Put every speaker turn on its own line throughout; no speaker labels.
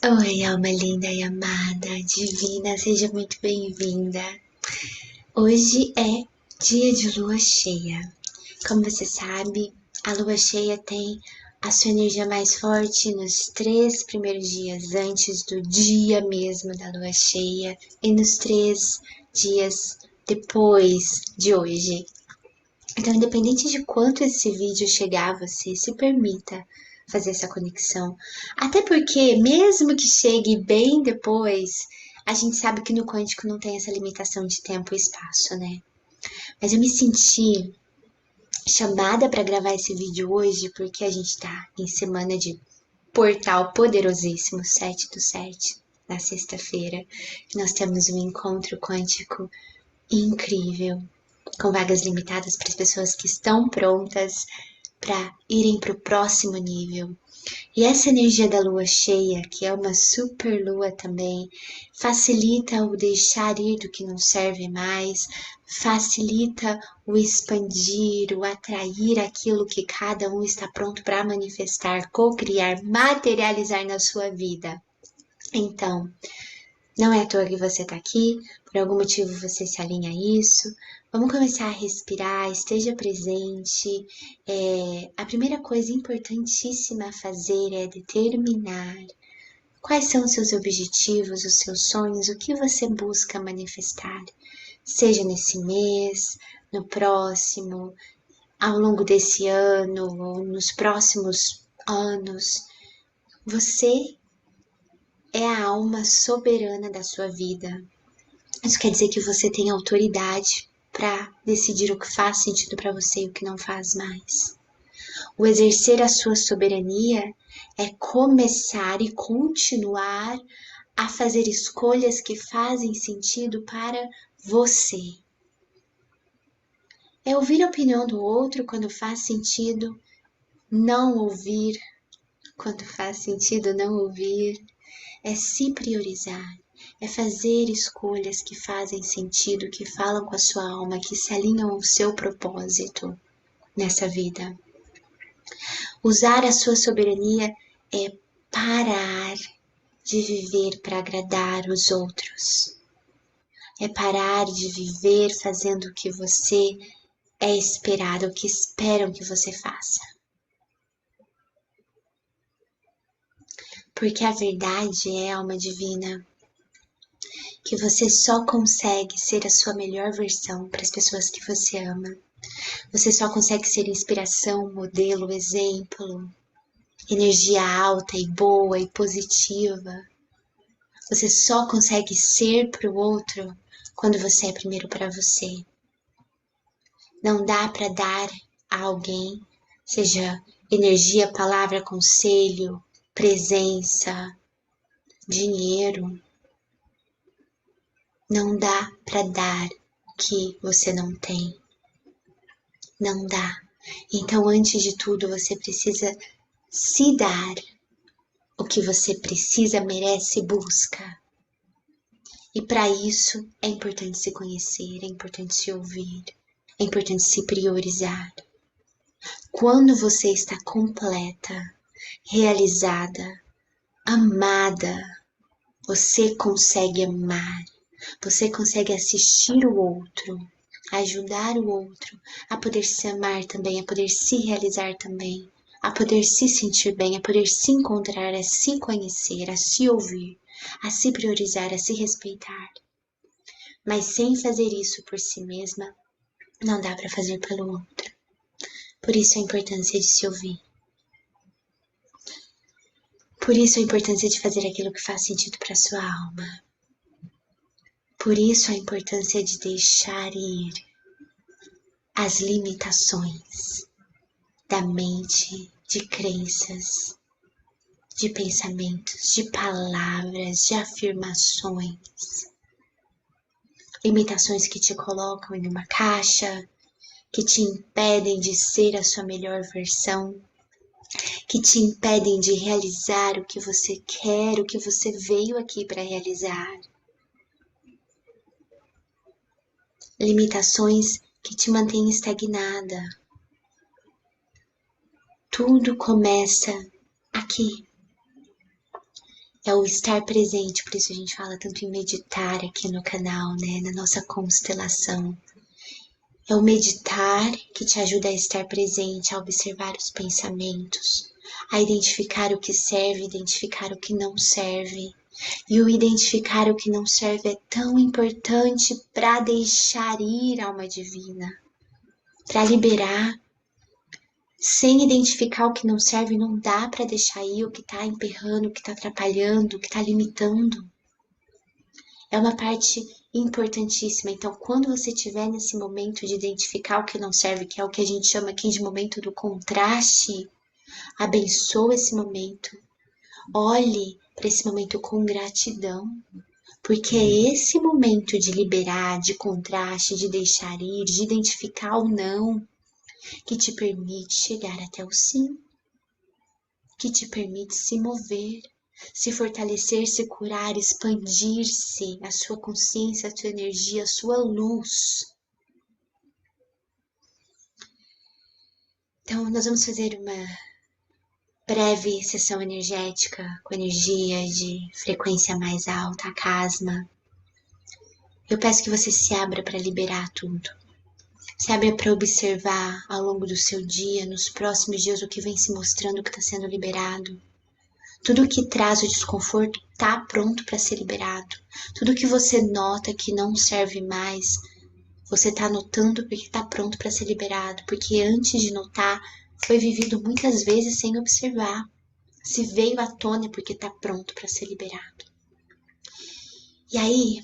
Oi, alma linda e amada, divina, seja muito bem-vinda. Hoje é dia de lua cheia. Como você sabe, a lua cheia tem a sua energia mais forte nos 3 primeiros dias antes do dia mesmo da lua cheia e nos 3 dias depois de hoje. Então, independente de quanto esse vídeo chegar a você, se permita fazer essa conexão. Até porque, mesmo que chegue bem depois, a gente sabe que no quântico não tem essa limitação de tempo e espaço, né? Mas eu me senti chamada para gravar esse vídeo hoje porque a gente tá em semana de portal poderosíssimo 7/7, na sexta-feira. Nós temos um encontro quântico incrível, com vagas limitadas para as pessoas que estão prontas para irem para o próximo nível. E essa energia da lua cheia, que é uma super lua também, facilita o deixar ir do que não serve mais, facilita o expandir, o atrair aquilo que cada um está pronto para manifestar, co-criar, materializar na sua vida. Então, não é à toa que você está aqui, por algum motivo você se alinha a isso. Vamos começar a respirar, esteja presente. A primeira coisa importantíssima a fazer é determinar quais são os seus objetivos, os seus sonhos, o que você busca manifestar. Seja nesse mês, no próximo, ao longo desse ano, ou nos próximos anos. Você é a alma soberana da sua vida. Isso quer dizer que você tem autoridade para decidir o que faz sentido para você e o que não faz mais. O exercer a sua soberania é começar e continuar a fazer escolhas que fazem sentido para você. É ouvir a opinião do outro quando faz sentido, não ouvir quando faz sentido não ouvir. É se priorizar, é fazer escolhas que fazem sentido, que falam com a sua alma, que se alinham ao seu propósito nessa vida. Usar a sua soberania é parar de viver para agradar os outros. É parar de viver fazendo o que você é esperado, o que esperam que você faça. Porque a verdade é, alma divina, que você só consegue ser a sua melhor versão para as pessoas que você ama. Você só consegue ser inspiração, modelo, exemplo, energia alta e boa e positiva. Você só consegue ser para o outro quando você é primeiro para você. Não dá para dar a alguém, seja energia, palavra, conselho, presença, dinheiro. Não dá para dar o que você não tem. Não dá. Então, antes de tudo, você precisa se dar o que você precisa, merece e busca. E para isso é importante se conhecer, é importante se ouvir, é importante se priorizar. Quando você está completa, realizada, amada, você consegue amar, você consegue assistir o outro, ajudar o outro a poder se amar também, a poder se realizar também, a poder se sentir bem, a poder se encontrar, a se conhecer, a se ouvir, a se priorizar, a se respeitar. Mas sem fazer isso por si mesma, não dá para fazer pelo outro. Por isso a importância de se ouvir. Por isso a importância de fazer aquilo que faz sentido para sua alma. Por isso a importância de deixar ir as limitações da mente, de crenças, de pensamentos, de palavras, de afirmações. Limitações que te colocam em uma caixa, que te impedem de ser a sua melhor versão, que te impedem de realizar o que você quer, o que você veio aqui para realizar. Limitações que te mantêm estagnada. Tudo começa aqui. É o estar presente, por isso a gente fala tanto em meditar aqui no canal, né? Na nossa constelação. É o meditar que te ajuda a estar presente, a observar os pensamentos, a identificar o que serve, identificar o que não serve. E o identificar o que não serve é tão importante para deixar ir, alma divina, para liberar. Sem identificar o que não serve, não dá para deixar ir o que está emperrando, o que está atrapalhando, o que está limitando. É uma parte importantíssima. Então, quando você estiver nesse momento de identificar o que não serve, que é o que a gente chama aqui de momento do contraste, abençoe esse momento. Olhe para esse momento com gratidão, porque é esse momento de liberar, de contraste, de deixar ir, de identificar o não, que te permite chegar até o sim, que te permite se mover, se fortalecer, se curar, expandir-se, a sua consciência, a sua energia, a sua luz. Então, nós vamos fazer uma breve sessão energética com energia de frequência mais alta, a casma. Eu peço que você se abra para liberar tudo. Se abra para observar ao longo do seu dia, nos próximos dias, o que vem se mostrando que está sendo liberado. Tudo que traz o desconforto está pronto para ser liberado. Tudo que você nota que não serve mais, você está notando porque está pronto para ser liberado. Porque antes de notar, foi vivido muitas vezes sem observar. Se veio à tona é porque está pronto para ser liberado. E aí,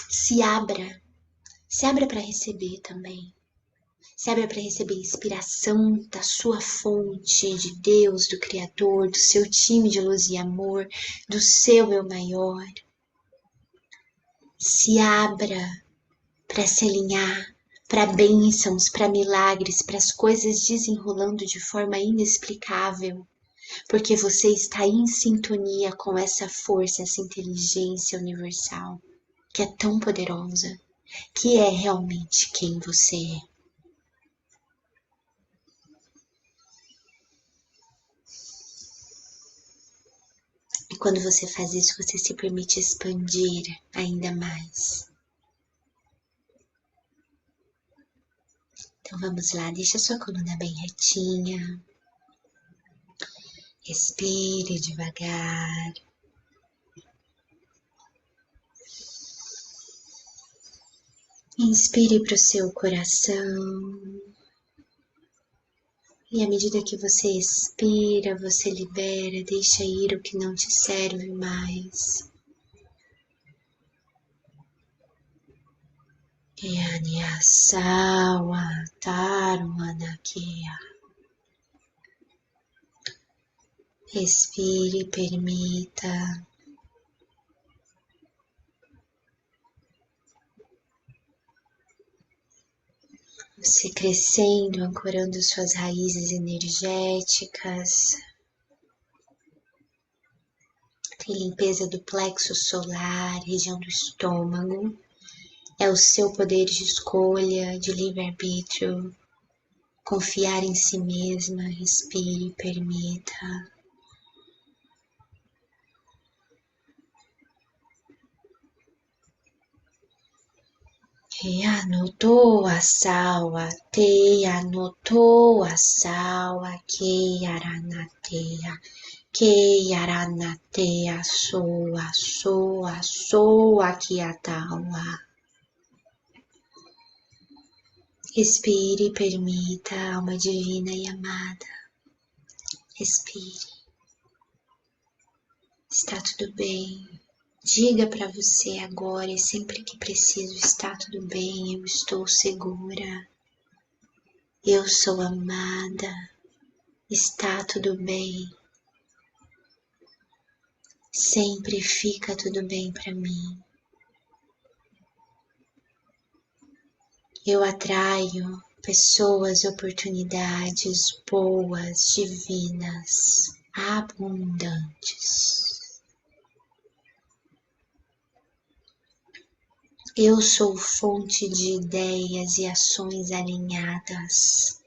se abra para receber também. Se abra para receber inspiração da sua fonte, de Deus, do Criador, do seu time de luz e amor, do seu eu maior. Se abra para se alinhar para bênçãos, para milagres, para as coisas desenrolando de forma inexplicável, porque você está em sintonia com essa força, essa inteligência universal, que é tão poderosa, que é realmente quem você é. E quando você faz isso, você se permite expandir ainda mais. Então vamos lá, deixa a sua coluna bem retinha. Respire devagar. Inspire para o seu coração. E à medida que você expira, você libera, deixa ir o que não te serve mais. Yaniasawa Taruanakia. Respire, permita. Você crescendo, ancorando suas raízes energéticas. Tem limpeza do plexo solar, região do estômago. É o seu poder de escolha, de livre-arbítrio. Confiar em si mesma, respire, permita. Anotou a salva, te anotou a salva, que aranateia, soa, que ataua. Respire, permita, alma divina e amada. Respire. Está tudo bem. Diga para você agora e sempre que preciso, está tudo bem, eu estou segura. Eu sou amada. Está tudo bem. Sempre fica tudo bem para mim. Eu atraio pessoas, oportunidades boas, divinas, abundantes. Eu sou fonte de ideias e ações alinhadas.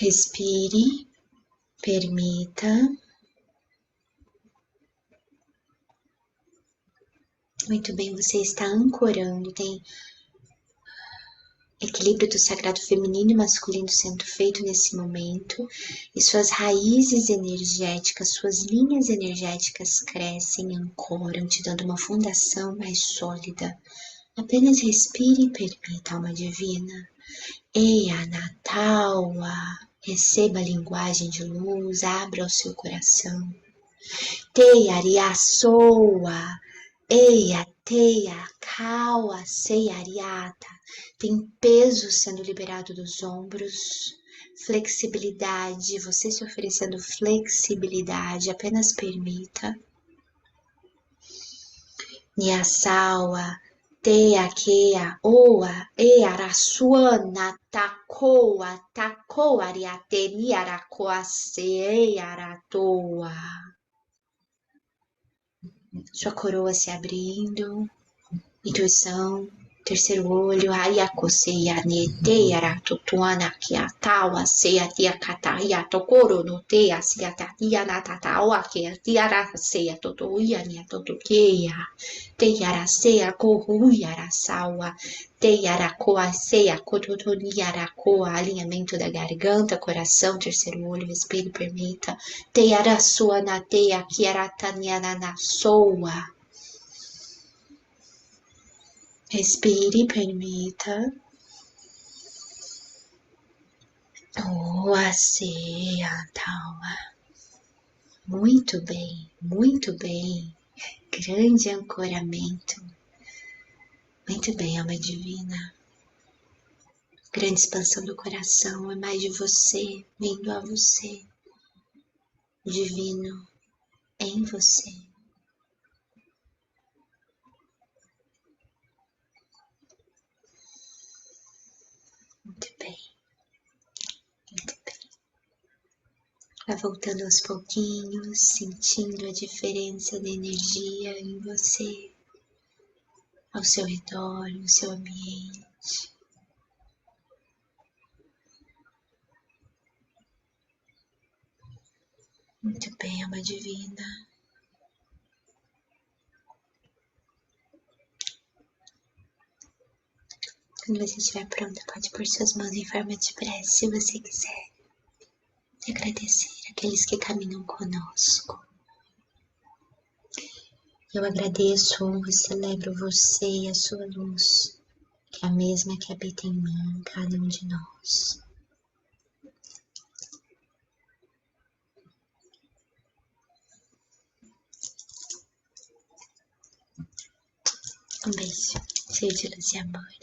Respire, permita. Muito bem, você está ancorando, tem equilíbrio do sagrado feminino e masculino sendo feito nesse momento, e suas raízes energéticas, suas linhas energéticas crescem, ancoram, te dando uma fundação mais sólida. Apenas respire e permita, alma divina. Eia Natawa, receba a linguagem de luz, abra o seu coração. Teia Ariaçoa, Eia Teia Kawa Seiariata. Tem peso sendo liberado dos ombros, flexibilidade, você se oferecendo flexibilidade, apenas permita. Niasawa, Tea Kea, Oa, Earasuana, Takoa, Takoariate, Niarakoa, Searatoa. Sua coroa se abrindo, intuição, terceiro olho, Ayakoseia, Nete, Aratutuana, Kiatawa, Seia, Tia Kataia, Tokoro, Notea, Seatatia, Natatawa, Kiatiara, Seia, Totoia, Niatotokeia, Teiara, Seia, Kohuiara, Sawa, Teiara, Koa, Seia, Kototoniara, Koa, alinhamento da garganta, coração, terceiro olho, respire, permita, Teiara, Sua, Nateia, Kiarataniana, Soa. Respire, permita. Oaceia, Taua. Muito bem, muito bem. Grande ancoramento. Muito bem, alma divina. Grande expansão do coração, é mais de você, vindo a você. Divino em você. Muito bem, muito bem. Vai voltando aos pouquinhos, sentindo a diferença da energia em você, ao seu redor, no seu ambiente. Muito bem, alma divina. Quando você estiver pronta, pode pôr suas mãos em forma de prece, se você quiser. E agradecer aqueles que caminham conosco. Eu agradeço, honro e celebro você e a sua luz, que é a mesma que habita em mim, cada um de nós. Um beijo, cheio de luz e amor.